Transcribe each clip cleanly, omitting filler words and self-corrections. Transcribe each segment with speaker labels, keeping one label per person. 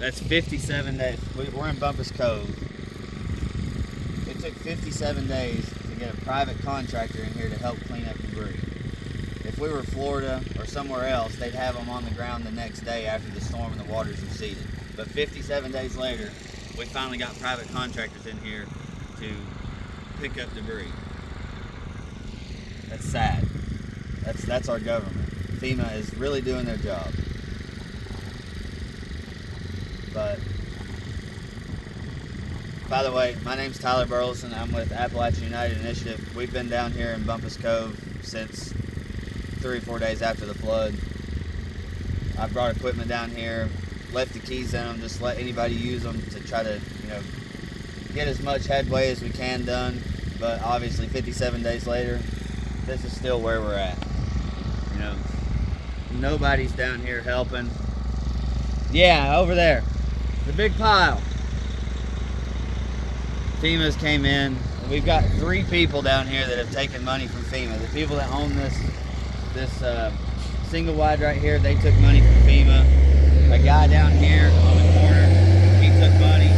Speaker 1: That's 57 days. We're in Bumpus Cove. It took 57 days to get a private contractor in here to help clean up debris. If we were Florida or somewhere else, they'd have them on the ground the next day after the storm and the waters receded. But 57 days later, we finally got private contractors in here to pick up debris. That's sad. That's our government. FEMA is really doing their job. But, by the way, my name's Tyler Burleson. I'm with Applachian United Initiative. We've been down here in Bumpus Cove since 3 or 4 days after the flood. I brought equipment down here, left the keys in them, just let anybody use them to try to, get as much headway as we can done. But obviously 57 days later, this is still where we're at. Nobody's down here helping. Yeah, over there. The big pile. FEMA's came in. We've got 3 people down here that have taken money from FEMA. The people that own this single wide right here, they took money from FEMA. A guy down here on the corner, he took money.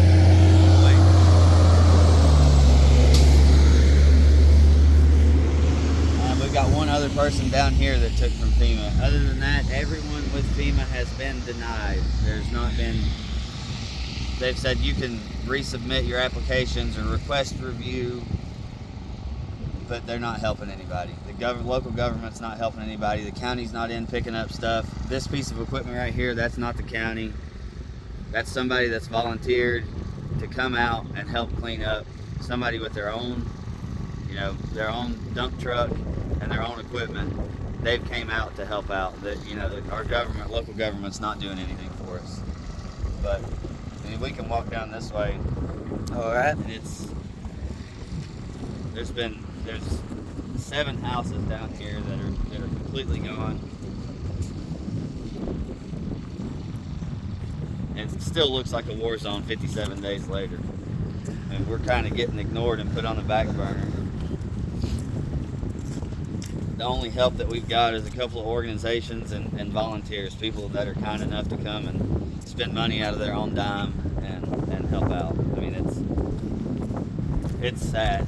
Speaker 1: We've got one other person down here that took from FEMA. Other than that, everyone with FEMA has been denied. There's not been, they've said you can resubmit your applications or request review, but they're not helping anybody. The local government's not helping anybody. The county's not in picking up stuff. This piece of equipment right here, that's not the county. That's somebody that's volunteered to come out and help clean up. Somebody with their own, their own dump truck and their own equipment. They've came out to help out. Our government, local government's not doing anything for us. But we can walk down this way.
Speaker 2: All right.
Speaker 1: And there's 7 houses down here that are completely gone. And it still looks like a war zone 57 days later. And we're kind of getting ignored and put on the back burner. The only help that we've got is a couple of organizations and volunteers, people that are kind enough to come and spend money out of their own dime and help out. I mean, it's sad.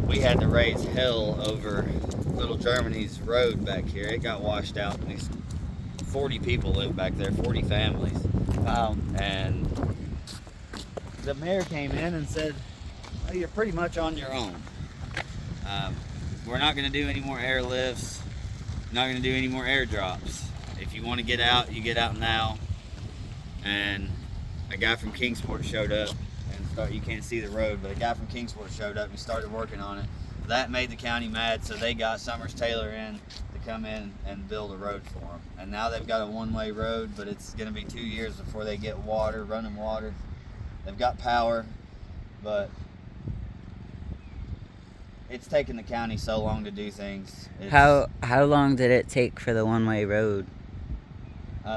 Speaker 1: We had to raise hell over Little Germany's road back here. It got washed out, and these 40 people live back there, 40 families. And the mayor came in and said, well, you're pretty much on your own. We're not going to do any more airlifts. Not going to do any more airdrops. If you want to get out, you get out now. And a guy from Kingsport showed up, and you can't see the road, but a guy from Kingsport showed up and started working on it. That made the county mad, so they got Summers Taylor in to come in and build a road for them. And now they've got a one-way road, but it's going to be 2 years before they get water, running water. They've got power, but it's taken the county so long to do things.
Speaker 2: How long did it take for the one-way road?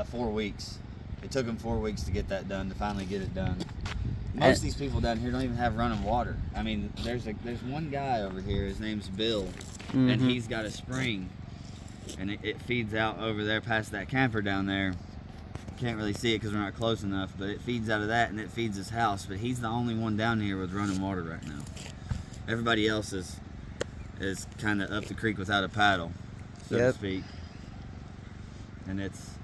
Speaker 1: 4 weeks. It took them 4 weeks to get that done, to finally get it done. Most of these people down here don't even have running water. I mean, there's one guy over here, his name's Bill, and he's got a spring, and it feeds out over there past that camper down there. Can't really see it because we're not close enough, but it feeds out of that, and it feeds his house. But he's the only one down here with running water right now. Everybody else is kind of up the creek without a paddle, so to speak. And it's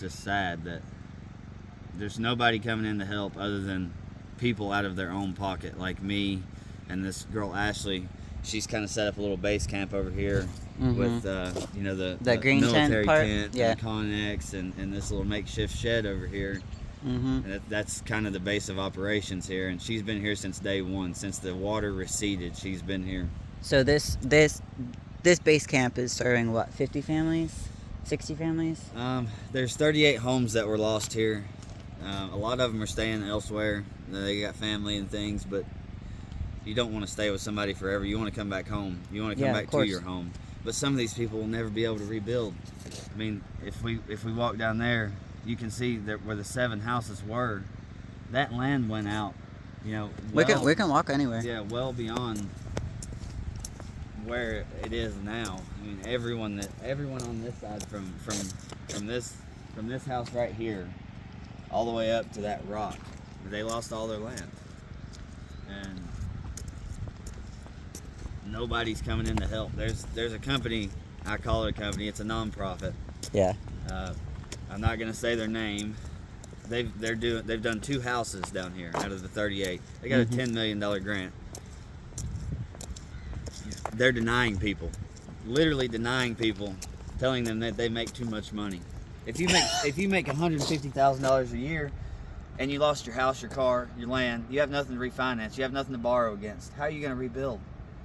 Speaker 1: just sad that there's nobody coming in to help other than people out of their own pocket, like me and this girl Ashley. She's kind of set up a little base camp over here with the
Speaker 2: green
Speaker 1: military
Speaker 2: tent,
Speaker 1: and Connex and this little makeshift shed over here. And that's kind of the base of operations here, and she's been here since day one. Since the water receded, she's been here.
Speaker 2: So this base camp is serving what, 50 families, 60 families?
Speaker 1: There's 38 homes that were lost here. A lot of them are staying elsewhere. They got family and things, but you don't want to stay with somebody forever. You want to come back home. You want to come back to your home. But some of these people will never be able to rebuild. I mean, if we walk down there, you can see that where the 7 houses were, that land went out. We
Speaker 2: can walk anywhere.
Speaker 1: Yeah, well beyond where it is now. I mean, everyone on this side from this house right here all the way up to that rock. They lost all their land, and nobody's coming in to help. There's a company, I call it a company, it's a non-profit.
Speaker 2: Yeah.
Speaker 1: I'm not gonna say their name. They've done 2 houses down here out of the 38. They got a $10 million grant. They're denying people, literally denying people, telling them that they make too much money. If you make $150,000 a year, and you lost your house, your car, your land, you have nothing to refinance, you have nothing to borrow against. How are you gonna rebuild?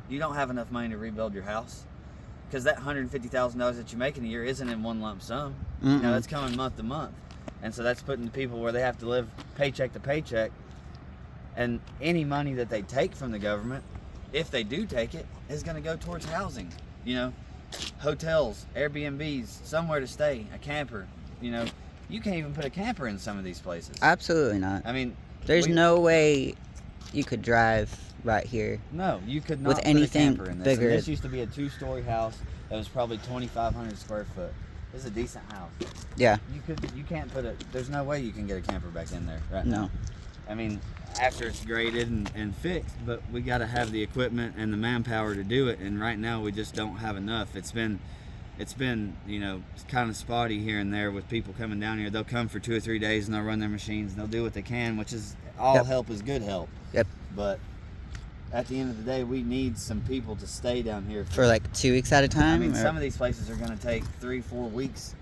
Speaker 1: You don't have enough money to rebuild your house, because that $150,000 that you make in a year isn't in one lump sum. You know, that's coming month to month. And so that's putting the people where they have to live paycheck to paycheck. And any money that they take from the government, if they do take it, is going to go towards housing. You know, hotels, Airbnbs, somewhere to stay, a camper. You know, you can't even put a camper in some of these places.
Speaker 2: Absolutely not.
Speaker 1: I mean,
Speaker 2: there's no way you could drive right here.
Speaker 1: No, you could not
Speaker 2: with
Speaker 1: put
Speaker 2: anything
Speaker 1: a camper in this.
Speaker 2: bigger.
Speaker 1: And this used to be a 2-story house that was probably 2,500 square foot. This is a decent house.
Speaker 2: Yeah.
Speaker 1: You can't put it. There's no way you can get a camper back in there right
Speaker 2: No.
Speaker 1: now. I mean, after it's graded and fixed, but we got to have the equipment and the manpower to do it. And right now we just don't have enough. It's been, you know, kind of spotty here and there with people coming down here. They'll come for 2 or 3 days and they'll run their machines and they'll do what they can, which is all help is good help.
Speaker 2: Yep.
Speaker 1: But at the end of the day, we need some people to stay down here
Speaker 2: for like 2 weeks at a time.
Speaker 1: I mean, some of these places are going to take 3-4 weeks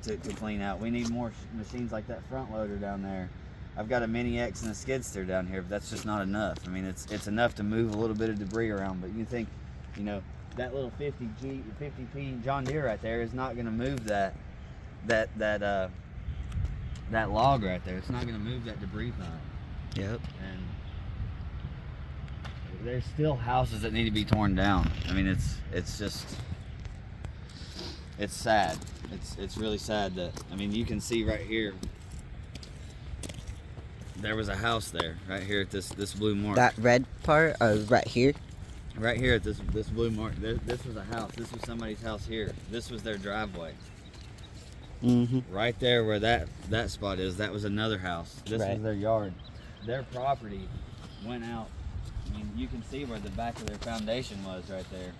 Speaker 1: to clean out. We need more machines like that front loader down there. I've got a Mini X and a skid steer down here, but that's just not enough. I mean, it's enough to move a little bit of debris around, but you think, you know, that little 50P John Deere right there is not going to move that log right there. It's not going to move that debris pile.
Speaker 2: Yep.
Speaker 1: And there's still houses that need to be torn down. I mean, it's just, it's sad. It's really sad that, I mean, you can see right here, there was a house there, right here at this blue mark.
Speaker 2: That red part, right here?
Speaker 1: Right here at this blue mark. This was a house. This was somebody's house here. This was their driveway. Right there where that spot is, that was another house. This was their yard. Their property went out. I mean, you can see where the back of their foundation was right there.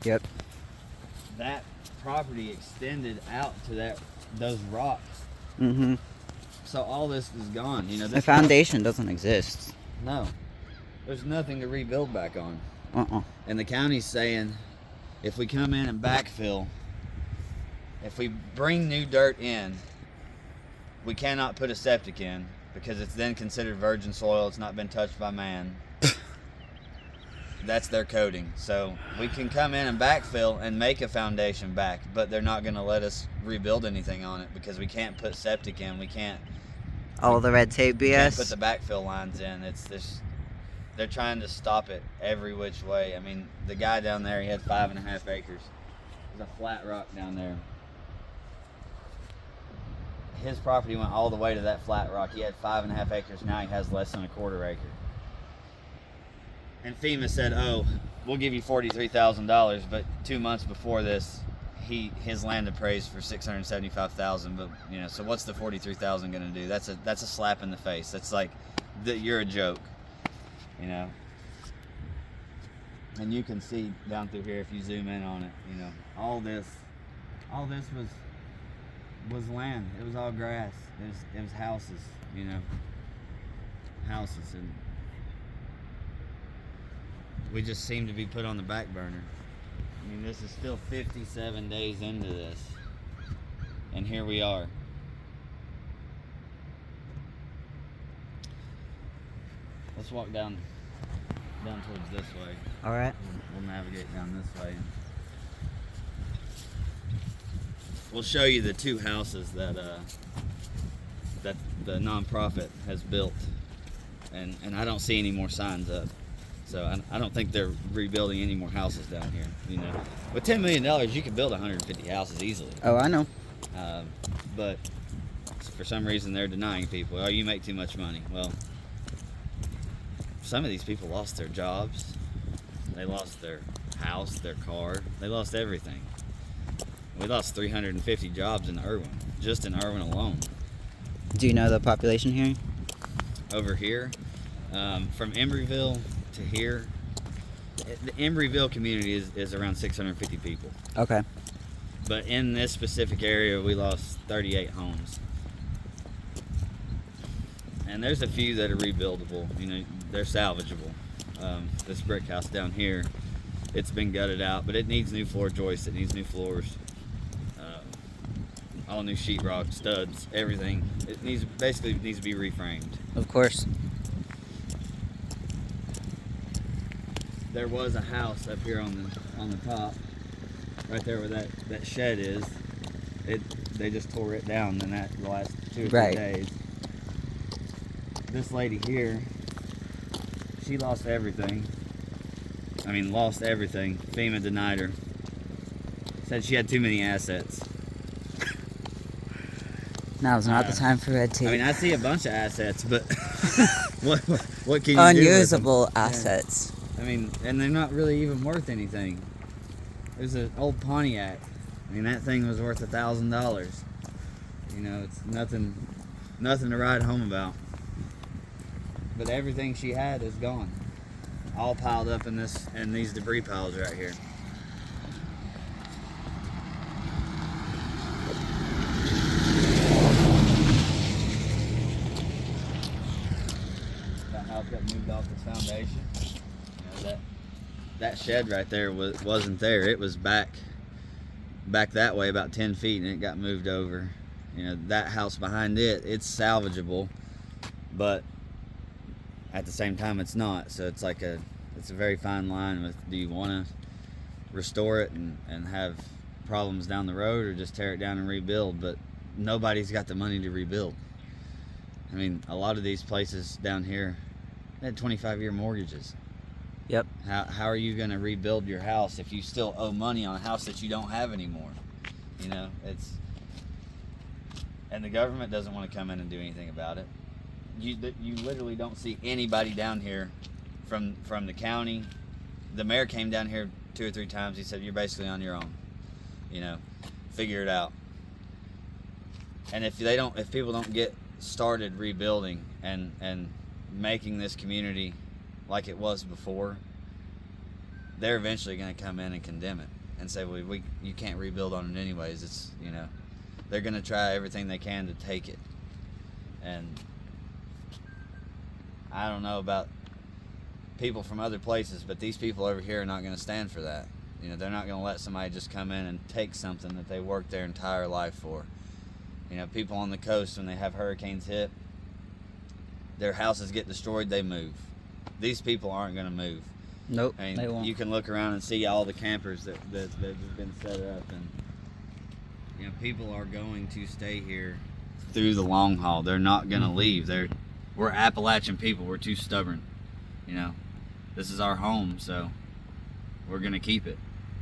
Speaker 2: Yep.
Speaker 1: That property extended out to those rocks. So all this is gone. You know,
Speaker 2: the foundation doesn't exist.
Speaker 1: No, there's nothing to rebuild back on. And the county's saying, if we come in and backfill, if we bring new dirt in, we cannot put a septic in because it's then considered virgin soil. It's not been touched by man. That's their coding. So we can come in and backfill and make a foundation back, but they're not going to let us rebuild anything on it because we can't put septic in. We can't.
Speaker 2: All the red tape BS.
Speaker 1: We can't put the backfill lines in. It's this. They're trying to stop it every which way. I mean, the guy down there, he had 5.5 acres. There's a flat rock down there. His property went all the way to that flat rock. He had 5.5 acres. Now he has less than a 1/4 acre. And FEMA said, "Oh, we'll give you $43,000." But 2 months before this, his land appraised for $675,000. But you know, so what's the $43,000 going to do? That's a slap in the face. That's like, you're a joke, you know. And you can see down through here if you zoom in on it. You know, all this was land. It was all grass. It was houses. You know, houses, and we just seem to be put on the back burner. I mean, this is still 57 days into this, and here we are. Let's walk down towards this way.
Speaker 2: All right.
Speaker 1: We'll navigate down this way. We'll show you the 2 houses that the nonprofit has built, and I don't see any more signs up. So I don't think they're rebuilding any more houses down here. You know, with $10 million, you can build 150 houses easily.
Speaker 2: Oh, I know.
Speaker 1: But for some reason, they're denying people. Oh, you make too much money. Well, some of these people lost their jobs. They lost their house, their car. They lost everything. We lost 350 jobs in Erwin, just in Erwin alone.
Speaker 2: Do you know the population here?
Speaker 1: Over here, from Embryville to here, the Embryville community is around 650 people.
Speaker 2: Okay.
Speaker 1: But in this specific area, we lost 38 homes. And there's a few that are rebuildable. You know, they're salvageable. This brick house down here, it's been gutted out, but it needs new floor joists. It needs new floors, all new sheetrock, studs, everything. It basically needs to be reframed.
Speaker 2: Of course.
Speaker 1: There was a house up here on the top, right there where that shed is. They just tore it down in the last 2 or 3 days. This lady here, she lost everything. I mean, lost everything. FEMA denied her. Said she had too many assets.
Speaker 2: Now's not the time for red tape.
Speaker 1: I mean, I see a bunch of assets, but what can you do with them?
Speaker 2: Unusable assets.
Speaker 1: Yeah. I mean, and they're not really even worth anything. There's an old Pontiac. I mean, that thing was worth $1,000. You know, it's nothing to write home about. But everything she had is gone, all piled up in these debris piles right here. That house got moved off its foundation. You know, that shed right there wasn't there. It was back that way about 10 feet, and it got moved over. You know, that house behind it's salvageable, but at the same time it's not. So it's like it's a very fine line with, do you want to restore it and have problems down the road, or just tear it down and rebuild? But nobody's got the money to rebuild. I mean, a lot of these places down here, they had 25-year mortgages.
Speaker 2: Yep.
Speaker 1: How are you going to rebuild your house if you still owe money on a house that you don't have anymore? You know, and the government doesn't want to come in and do anything about it. You literally don't see anybody down here from the county. The mayor came down here 2 or 3 times. He said, you're basically on your own. You know, figure it out. And if people don't get started rebuilding and making this community like it was before, they're eventually going to come in and condemn it and say, well, you can't rebuild on it anyways. It's, you know, they're going to try everything they can to take it. And I don't know about people from other places, but these people over here are not going to stand for that. You know, they're not going to let somebody just come in and take something that they worked their entire life for. You know, people on the coast, when they have hurricanes hit, their houses get destroyed, they move. These people aren't going to move.
Speaker 2: Nope,
Speaker 1: I mean,
Speaker 2: they won't.
Speaker 1: you can look around and see all the campers that have been set up, and you know, people are going to stay here through the long haul. They're not going to leave. We're Appalachian people. We're too stubborn. You know, this is our home, so we're going to keep it.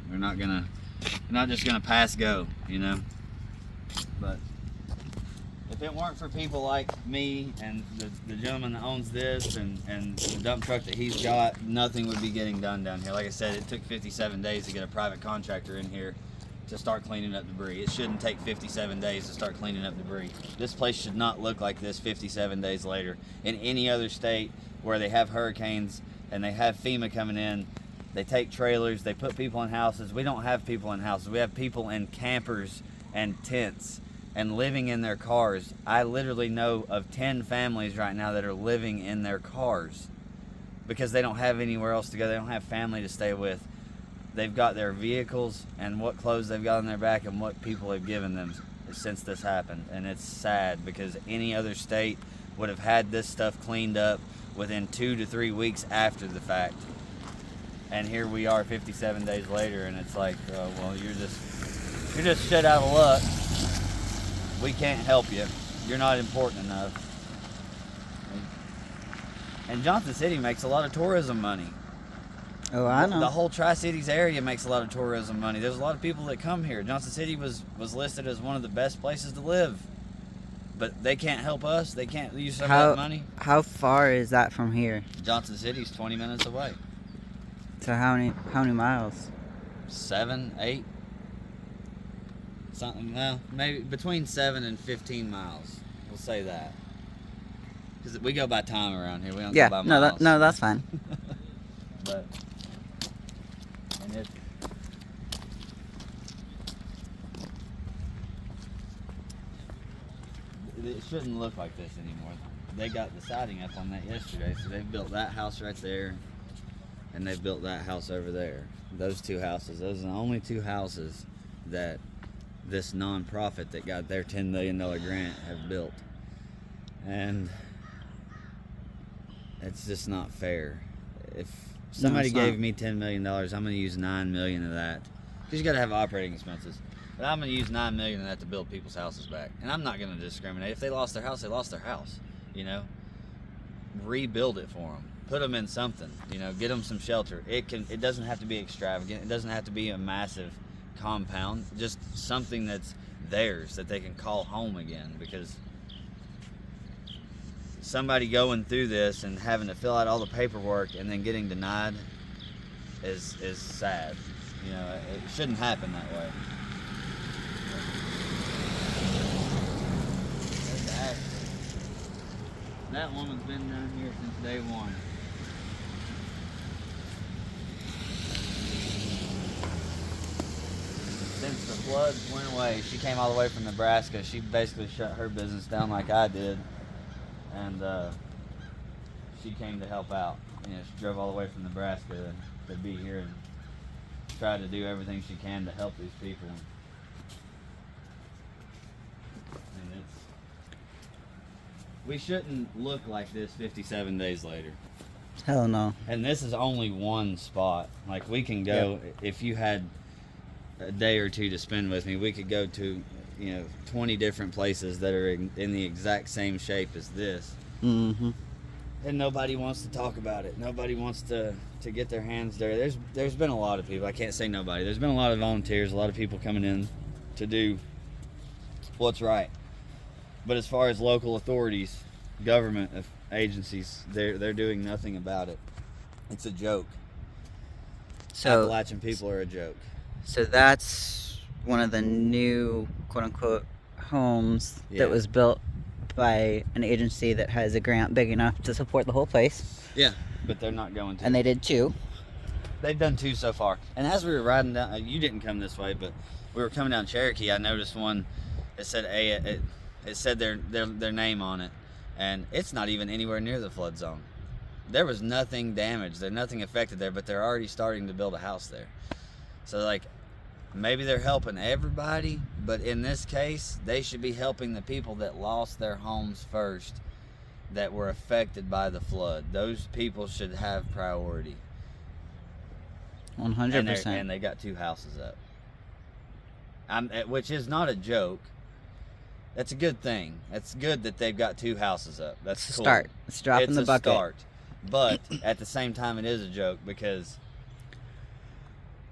Speaker 1: We're not just going to pass go, you know. But if it weren't for people like me and the gentleman that owns this and the dump truck that he's got, nothing would be getting done down here. Like I said, it took 57 days to get a private contractor in here to start cleaning up debris. It shouldn't take 57 days to start cleaning up debris. This place should not look like this 57 days later. In any other state where they have hurricanes and they have FEMA coming in, they take trailers, they put people in houses. We don't have people in houses. We have people in campers and tents and living in their cars. I literally know of 10 families right now that are living in their cars because they don't have anywhere else to go. They don't have family to stay with. They've got their vehicles and what clothes they've got on their back and what people have given them since this happened. And it's sad because any other state would have had this stuff cleaned up within 2 to 3 weeks after the fact. And here we are 57 days later, and it's like, well, you're just shit out of luck. We can't help you. You're not important enough. And Johnson City makes a lot of tourism money.
Speaker 2: Oh, I know.
Speaker 1: The whole Tri-Cities area makes a lot of tourism money. There's a lot of people that come here. Johnson City was listed as one of the best places to live. But they can't help us. They can't use some of that money.
Speaker 2: How far is that from here?
Speaker 1: Johnson City's 20 minutes away.
Speaker 2: So how many miles?
Speaker 1: 7, 8. Something, well, maybe between 7 and 15 miles. We'll say that. Because we go by time around here. We don't
Speaker 2: Yeah,
Speaker 1: go by miles.
Speaker 2: no, that's fine.
Speaker 1: But, and it shouldn't look like this anymore. They got the siding up on that yesterday, so they've built that house right there, and they've built that house over there. Those two houses. Those are the only two houses that this nonprofit that got their $10 million grant have built. And it's just not fair. If somebody gave me $10 million, I'm going to use $9 million of that. Because you got to have operating expenses. But I'm going to use $9 million of that to build people's houses back. And I'm not going to discriminate. If they lost their house, they lost their house. You know, rebuild it for them. Put them in something. You know, get them some shelter. It doesn't have to be extravagant. It doesn't have to be a massive compound. Just something that's theirs that they can call home again. Because somebody going through this and having to fill out all the paperwork and then getting denied is sad. You know, it shouldn't happen that way. There's the accident. That woman's been down here since day one. Since the floods went away, she came all the way from Nebraska. She basically shut her business down like I did. And she came to help out. You know, she drove all the way from Nebraska to be here and try to do everything she can to help these people. And we shouldn't look like this 57 days later.
Speaker 2: Hell no.
Speaker 1: And this is only one spot. Like, we can go, if you had a day or two to spend with me, we could go to, 20 different places that are in the exact same shape as this.
Speaker 2: Mm-hmm.
Speaker 1: And nobody wants to talk about it. Nobody wants to get their hands dirty. There's been a lot of people. I can't say nobody. There's been a lot of volunteers, a lot of people coming in to do what's right. But as far as local authorities, government agencies, they're doing nothing about it. It's a joke.
Speaker 2: So
Speaker 1: Appalachian people are a joke.
Speaker 2: So that's one of the new quote-unquote homes that was built by an agency that has a grant big enough to support the whole place.
Speaker 1: Yeah, but they're not going to.
Speaker 2: And they did 2.
Speaker 1: They've done 2 so far. And as we were riding down, you didn't come this way, but we were coming down Cherokee. I noticed one that said it said their name on it, and it's not even anywhere near the flood zone. There was nothing damaged. There's nothing affected there, but they're already starting to build a house there. So, like, maybe they're helping everybody, but in this case, they should be helping the people that lost their homes first, that were affected by the flood. Those people should have priority.
Speaker 2: 100%.
Speaker 1: And they got 2 houses up. Which is not a joke. That's a good thing. It's good that they've got 2 houses up. That's cool.
Speaker 2: Start. It's dropping the bucket.
Speaker 1: It's a start. But at the same time, it is a joke because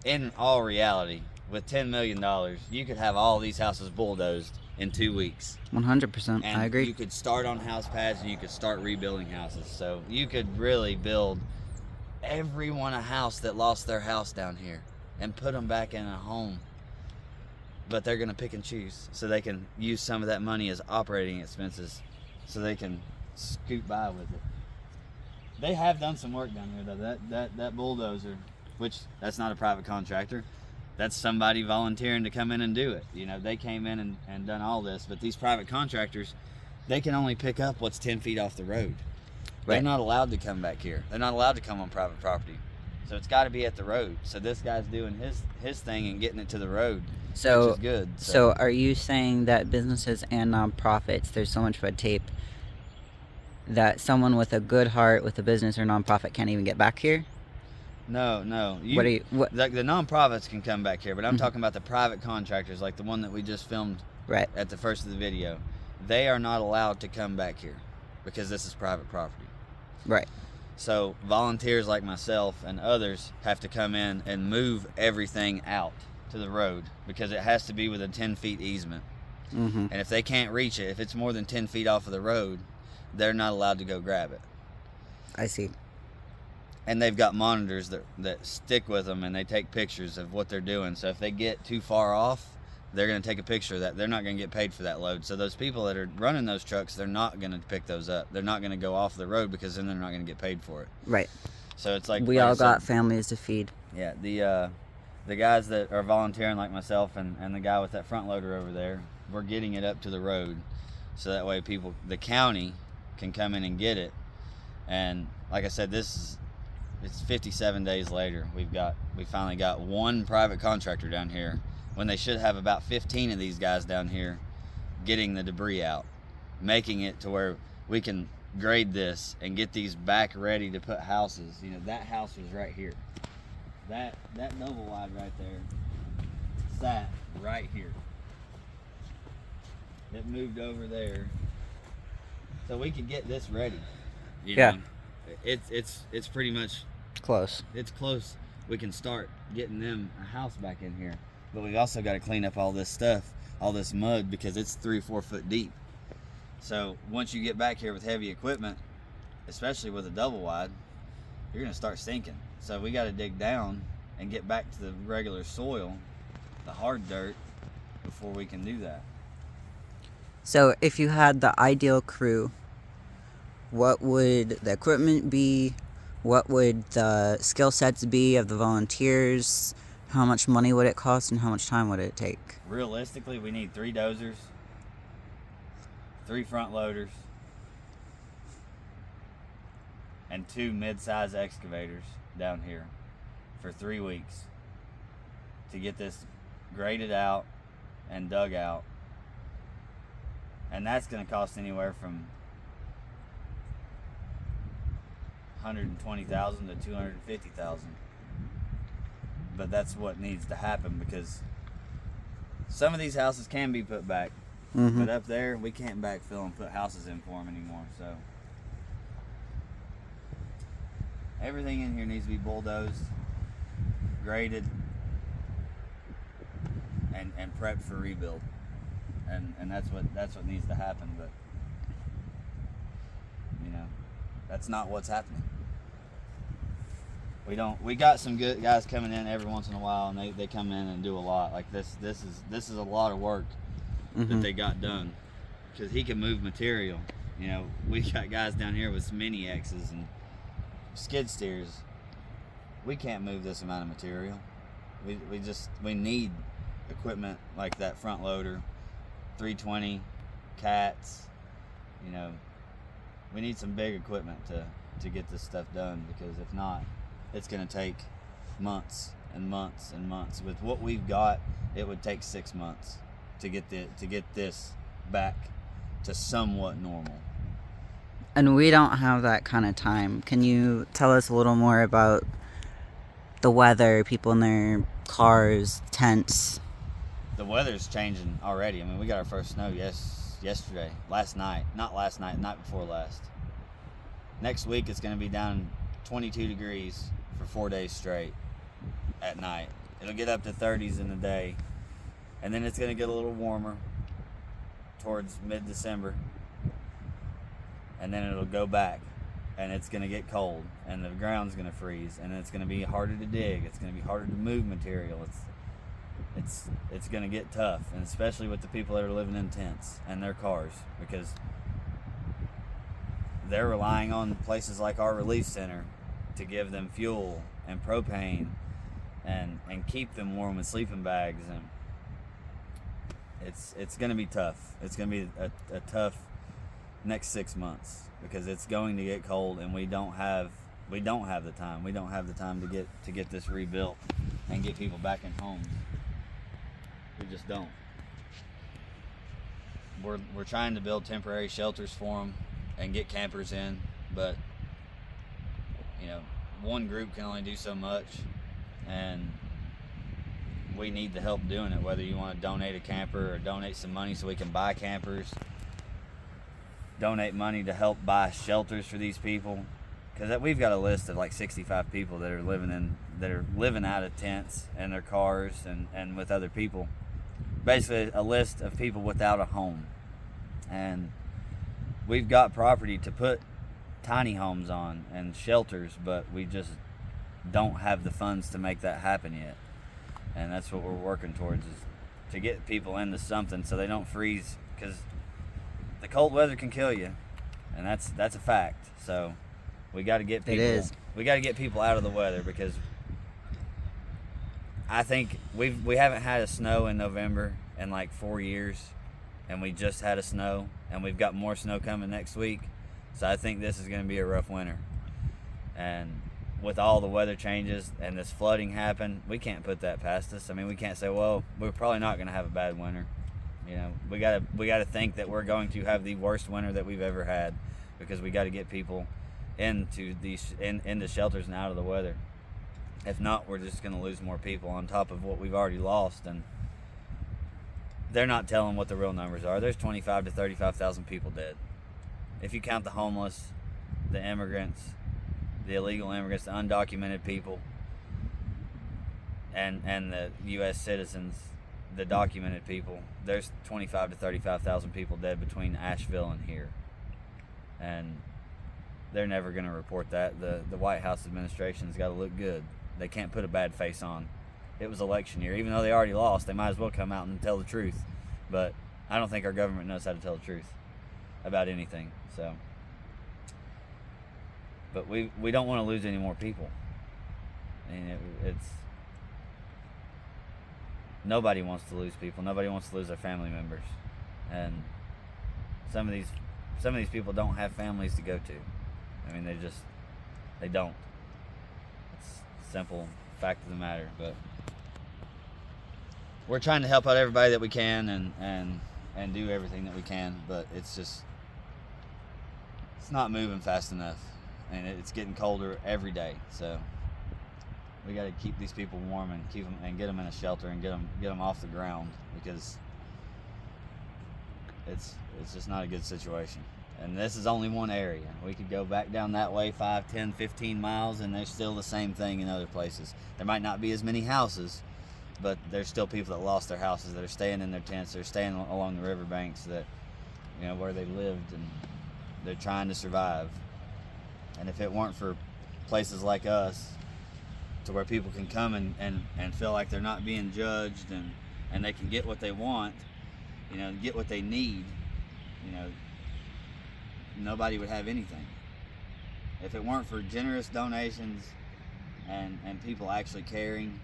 Speaker 1: in all reality, with $10 million, you could have all these houses bulldozed in 2 weeks.
Speaker 2: 100%. I agree.
Speaker 1: You could start on house pads and you could start rebuilding houses. So you could really build everyone a house that lost their house down here and put them back in a home. But they're going to pick and choose so they can use some of that money as operating expenses so they can scoot by with it. They have done some work down here, though. That bulldozer, which that's not a private contractor. That's somebody volunteering to come in and do it. They came in and done all this. But these private contractors, they can only pick up what's 10 feet off the road. Right. They're not allowed to come back here. They're not allowed to come on private property. So it's got to be at the road. So this guy's doing his thing and getting it to the road, which is good.
Speaker 2: So are you saying that businesses and nonprofits, there's so much red tape that someone with a good heart with a business or nonprofit can't even get back here?
Speaker 1: No. The nonprofits can come back here, but I'm talking about the private contractors, like the one that we just filmed at the first of the video. They are not allowed to come back here because this is private property.
Speaker 2: Right.
Speaker 1: So volunteers like myself and others have to come in and move everything out to the road because it has to be with a 10-feet easement. Mm-hmm. And if they can't reach it, if it's more than 10 feet off of the road, they're not allowed to go grab it.
Speaker 2: I see.
Speaker 1: And they've got monitors that stick with them and they take pictures of what they're doing. So if they get too far off, they're going to take a picture of that. They're not going to get paid for that load. So those people that are running those trucks, they're not going to pick those up. They're not going to go off the road because then they're not going to get paid for it.
Speaker 2: Right.
Speaker 1: So it's like
Speaker 2: we all got families to feed.
Speaker 1: Yeah, the guys that are volunteering like myself and the guy with that front loader over there, we're getting it up to the road so that way the county can come in and get it. And like I said, it's 57 days later. We finally got one private contractor down here when they should have about 15 of these guys down here getting the debris out, making it to where we can grade this and get these back ready to put houses. You know, that house was right here. That double wide right there sat right here. It moved over there. So we could get this ready. You know? It's pretty much
Speaker 2: close.
Speaker 1: It's close. We can start getting them a house back in here. But we've also got to clean up all this stuff, all this mud, because it's 3-4 foot deep. So once you get back here with heavy equipment, especially with a double wide, you're going to start sinking. So we got to dig down and get back to the regular soil, the hard dirt, before we can do that.
Speaker 2: So if you had the ideal crew, what would the equipment be? What would the skill sets be of the volunteers? How much money would it cost and how much time would it take?
Speaker 1: Realistically, we need 3 dozers, 3 front loaders, and 2 mid-size excavators down here for 3 weeks to get this graded out and dug out. And that's going to cost anywhere from $120,000 to $250,000. But that's what needs to happen, because some of these houses can be put back, but up there we can't backfill and put houses in for them anymore. So everything in here needs to be bulldozed, graded, and prepped for rebuild. And that's what needs to happen. But you know, that's not what's happening. We got some good guys coming in every once in a while, and they come in and do a lot. Like this is a lot of work that they got done, because he can move material. You know, we got guys down here with mini X's and skid steers. We can't move this amount of material. We need equipment like that front loader, 320 cats. You know, we need some big equipment to get this stuff done, because if not, it's going to take months and months and months. With what we've got, it would take 6 months to get this back to somewhat normal.
Speaker 2: And we don't have that kind of time. Can you tell us a little more about the weather, people in their cars, tents?
Speaker 1: The weather's changing already. I mean, we got our first snow yesterday, night before last. Next week it's going to be down 22 degrees for 4 days straight at night. It'll get up to 30s in the day, and then it's going to get a little warmer towards mid-December, and then it'll go back, and it's going to get cold, and the ground's going to freeze, and it's going to be harder to dig. It's going to be harder to move material. It's going to get tough, and especially with the people that are living in tents and their cars, because they're relying on places like our relief center to give them fuel and propane and keep them warm with sleeping bags. And it's going to be tough. It's going to be a tough next 6 months, because it's going to get cold, and we don't have the time. We don't have the time to get this rebuilt and get people back in homes. We just don't. We're trying to build temporary shelters for them and get campers in, but you know, one group can only do so much, and we need the help doing it. Whether you want to donate a camper or donate some money so we can buy campers, donate money to help buy shelters for these people, because we've got a list of like 65 people that are living out of tents and their cars and with other people. Basically a list of people without a home, and we've got property to put tiny homes on and shelters, but we just don't have the funds to make that happen yet. And that's what we're working towards, is to get people into something so they don't freeze, because the cold weather can kill you, and that's a fact. So we got to get people.
Speaker 2: It is.
Speaker 1: We got to get people out of the weather, because I think we haven't had a snow in November in like 4 years, and we just had a snow, and we've got more snow coming next week. So I think this is going to be a rough winter. And with all the weather changes and this flooding happen, we can't put that past us. I mean, we can't say, well, we're probably not going to have a bad winter. You know, we gotta think that we're going to have the worst winter that we've ever had, because we got to get people into into shelters and out of the weather. If not, we're just going to lose more people on top of what we've already lost. And they're not telling what the real numbers are. There's 25 to 35,000 people dead. If you count the homeless, the immigrants, the illegal immigrants, the undocumented people, and the U.S. citizens, the documented people, there's 25 to 35,000 people dead between Asheville and here. And they're never going to report that. The White House administration's got to look good. They can't put a bad face on. It was election year. Even though they already lost, they might as well come out and tell the truth. But I don't think our government knows how to tell the truth about anything. So, but we don't want to lose any more people. I mean, it's nobody wants to lose people. Nobody wants to lose their family members. And some of these people don't have families to go to. I mean, they don't. It's a simple fact of the matter. But we're trying to help out everybody that we can and do everything that we can, but it's not moving fast enough, and it's getting colder every day. So we got to keep these people warm and keep them and get them in a shelter and get them off the ground, because it's just not a good situation. And this is only one area. We could go back down that way 5, 10, 15 miles, and there's still the same thing in other places. There might not be as many houses, but there's still people that lost their houses, that are staying in their tents, they're staying along the riverbanks, that, you know, where they lived, and they're trying to survive. And if it weren't for places like us, to where people can come and feel like they're not being judged, and they can get what they want, you know, get what they need, you know, nobody would have anything. If it weren't for generous donations and people actually caring,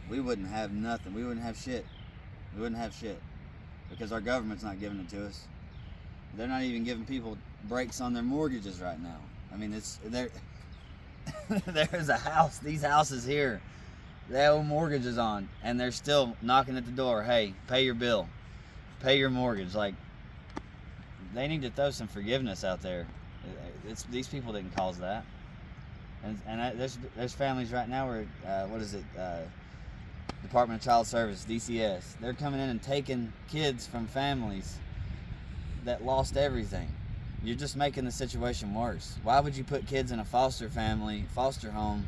Speaker 1: we wouldn't have nothing. We wouldn't have shit. We wouldn't have shit, because our government's not giving it to us. They're not even giving people breaks on their mortgages right now. I mean, there's a house, these houses here, they owe mortgages on, and they're still knocking at the door. Hey, pay your bill, pay your mortgage. Like, they need to throw some forgiveness out there. These people didn't cause that. And there's families right now where Department of Child Service, DCS, they're coming in and taking kids from families that lost everything. You're just making the situation worse. Why would you put kids in a foster home,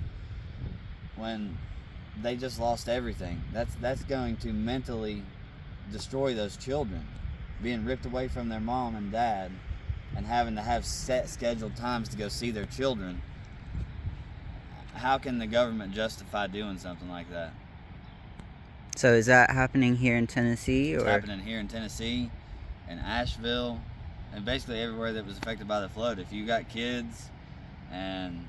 Speaker 1: when they just lost everything? That's going to mentally destroy those children, being ripped away from their mom and dad, and having to have set scheduled times to go see their children. How can the government justify doing something like that?
Speaker 2: So is that happening here in Tennessee?
Speaker 1: It's happening here in Tennessee, in Asheville, and basically everywhere that was affected by the flood. If you got kids and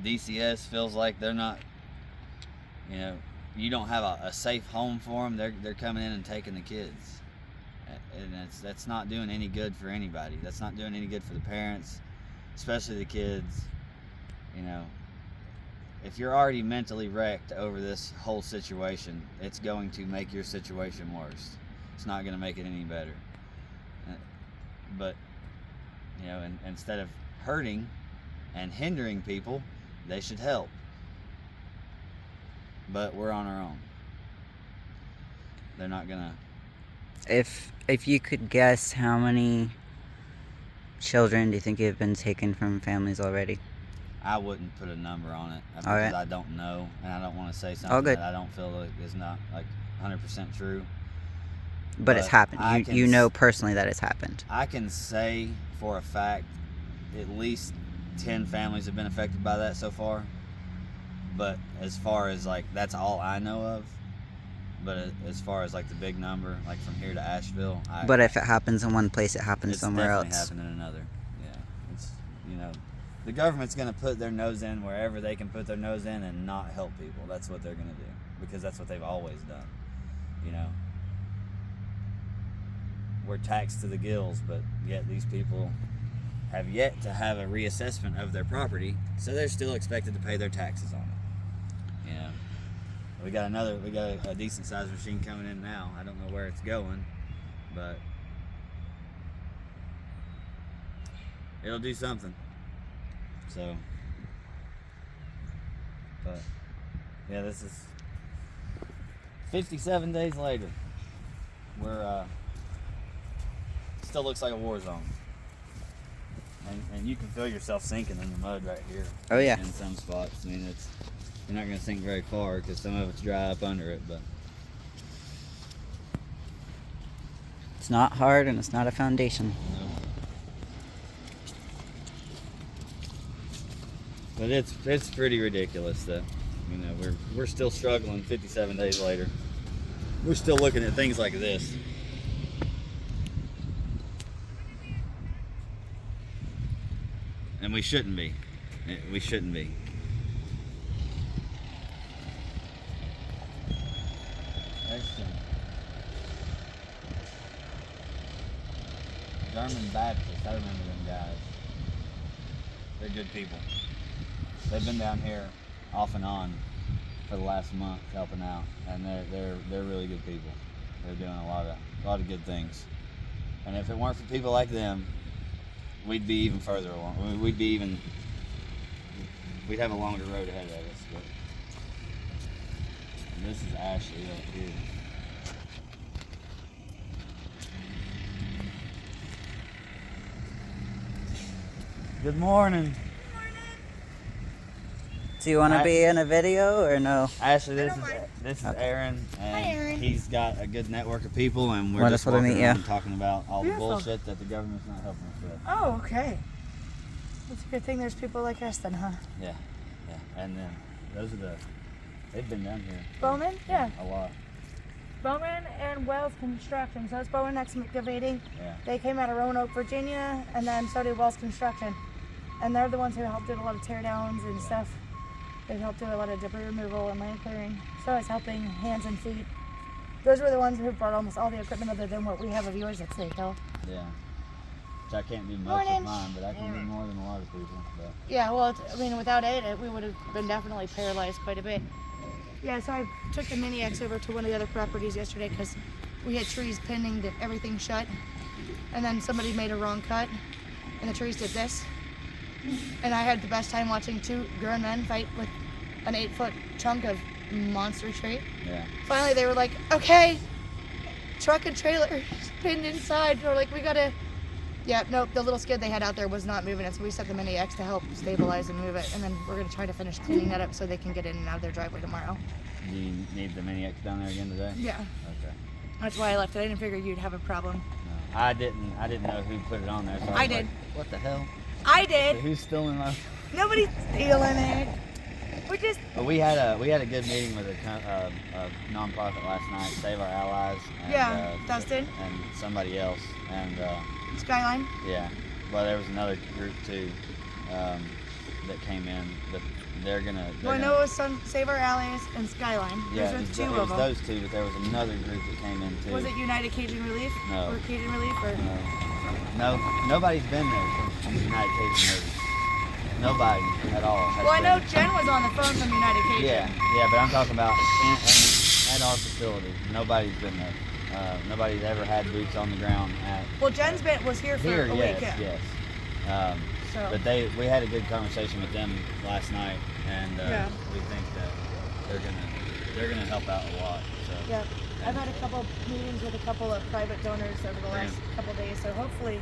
Speaker 1: DCS feels like they're not, you know, you don't have a safe home for them, they're coming in and taking the kids. And that's not doing any good for anybody. That's not doing any good for the parents, especially the kids. You know, if you're already mentally wrecked over this whole situation, it's going to make your situation worse. It's not going to make it any better. But, you know, instead of hurting and hindering people, they should help. But we're on our own. They're not going to.
Speaker 2: If you could guess, how many children do you think have been taken from families already?
Speaker 1: I wouldn't put a number on it, because
Speaker 2: right.
Speaker 1: I don't know, and I don't want to say something that I don't feel like is not like 100% true.
Speaker 2: But it's happened. You know personally that it's happened.
Speaker 1: I can say for a fact at least 10 families have been affected by that so far. But as far as like, that's all I know of. But as far as like the big number, like from here to Asheville,
Speaker 2: But if it happens in one place, it happens
Speaker 1: it's
Speaker 2: somewhere
Speaker 1: definitely
Speaker 2: else.
Speaker 1: happening in another. Yeah, it's, you know, the government's going to put their nose in wherever they can put their nose in and not help people. That's what they're going to do, because that's what they've always done. You know, we're taxed to the gills, but yet these people have yet to have a reassessment of their property, so they're still expected to pay their taxes on it. You know, we got a decent sized machine coming in now. I don't know where it's going, but it'll do something. So, but yeah, this is 57 days later. We're still looks like a war zone. And you can feel yourself sinking in the mud right here.
Speaker 2: Oh yeah.
Speaker 1: In some spots. I mean, you're not going to sink very far because some of it's dry up under it, but
Speaker 2: It's not hard and it's not a foundation.
Speaker 1: no. But it's pretty ridiculous that, you know, we're still struggling 57 days later. We're still looking at things like this. And we shouldn't be. We shouldn't be. There's some German Baptists. I remember them guys. They're good people. They've been down here off and on for the last month helping out, and they're really good people. They're doing a lot of good things. And if it weren't for people like them, we'd be even further along. We'd have a longer road ahead of us. But this is Ashley up here. Good morning.
Speaker 2: Do you want to be in a video or no?
Speaker 1: Ashley, this is Aaron, and
Speaker 3: Hi, Aaron.
Speaker 1: he's got a good network of people, and we're just
Speaker 2: Wonderful to
Speaker 1: walking
Speaker 2: meet
Speaker 1: around
Speaker 2: you.
Speaker 1: talking about all the
Speaker 3: Beautiful.
Speaker 1: bullshit that the government's not helping us with.
Speaker 3: Oh, okay. It's a good thing there's people like us then, huh?
Speaker 1: Yeah. And then they've been down here.
Speaker 3: Bowman? Yeah.
Speaker 1: A lot.
Speaker 3: Bowman and Wells Construction. So it's Bowman excavating.
Speaker 1: Yeah.
Speaker 3: They came out of Roanoke, Virginia, and then so did Wells Construction. And they're the ones who helped do a lot of tear downs and stuff. They helped do a lot of debris removal and land clearing. So it's helping hands and feet. Those were the ones who brought almost all the equipment other than what we have of yours at Stake Hill.
Speaker 1: Yeah. Which I can't do much
Speaker 3: Morning.
Speaker 1: of mine, but I can do more than a lot of people. But
Speaker 3: Yeah, well, I mean, without it, we would have been definitely paralyzed quite a bit. Yeah, so I took the Mini X over to one of the other properties yesterday because we had trees pinning everything shut. And then somebody made a wrong cut, and the trees did this. And I had the best time watching two grown men fight with an 8-foot chunk of monster tree.
Speaker 1: yeah.
Speaker 3: Finally, they were like, okay, truck and trailer pinned inside. We're like, we gotta, yeah, nope, the little skid they had out there was not moving it, so we set the Mini X to help stabilize and move it, and then we're gonna try to finish cleaning that up so they can get in and out of their driveway tomorrow.
Speaker 1: Do you need the Mini X down there again today?
Speaker 3: Yeah,
Speaker 1: Okay.
Speaker 3: that's why I left it. I didn't figure you'd have a problem.
Speaker 1: No. I didn't know who put it on there. So I
Speaker 3: I
Speaker 1: was
Speaker 3: did.
Speaker 1: like, what the hell?
Speaker 3: I did.
Speaker 1: Who's stealing my...
Speaker 3: Nobody's stealing it. We're just,
Speaker 1: But we had a good meeting with a nonprofit last night, Save Our Allies. And,
Speaker 3: Yeah, Dustin.
Speaker 1: And somebody else. And
Speaker 3: Skyline.
Speaker 1: yeah, well, there was another group too that came in, but they're gonna.
Speaker 3: Well, I know it was Save Our Allies and Skyline.
Speaker 1: Yeah,
Speaker 3: Those
Speaker 1: it
Speaker 3: are
Speaker 1: was,
Speaker 3: two
Speaker 1: it
Speaker 3: of
Speaker 1: was
Speaker 3: them.
Speaker 1: those two, but there was another group that came in too.
Speaker 3: Was it United Cajun Relief?
Speaker 1: No.
Speaker 3: Or Cajun Relief? Or?
Speaker 1: No, nobody's been there from the United Cajun Navy. Nobody at all. Has
Speaker 3: Well, I know
Speaker 1: been.
Speaker 3: Jen was on the phone from United Cajun.
Speaker 1: Yeah, but I'm talking about at our facility. Nobody's been there. Nobody's ever had boots on the ground at.
Speaker 3: Well, Jen's was here for
Speaker 1: Here,
Speaker 3: a
Speaker 1: yes,
Speaker 3: week. Yeah.
Speaker 1: yes.
Speaker 3: So.
Speaker 1: But we had a good conversation with them last night, and
Speaker 3: Yeah.
Speaker 1: we think that they're gonna help out a lot. So
Speaker 3: Yeah, I've had a couple meetings with a couple of private donors over the last couple days, so hopefully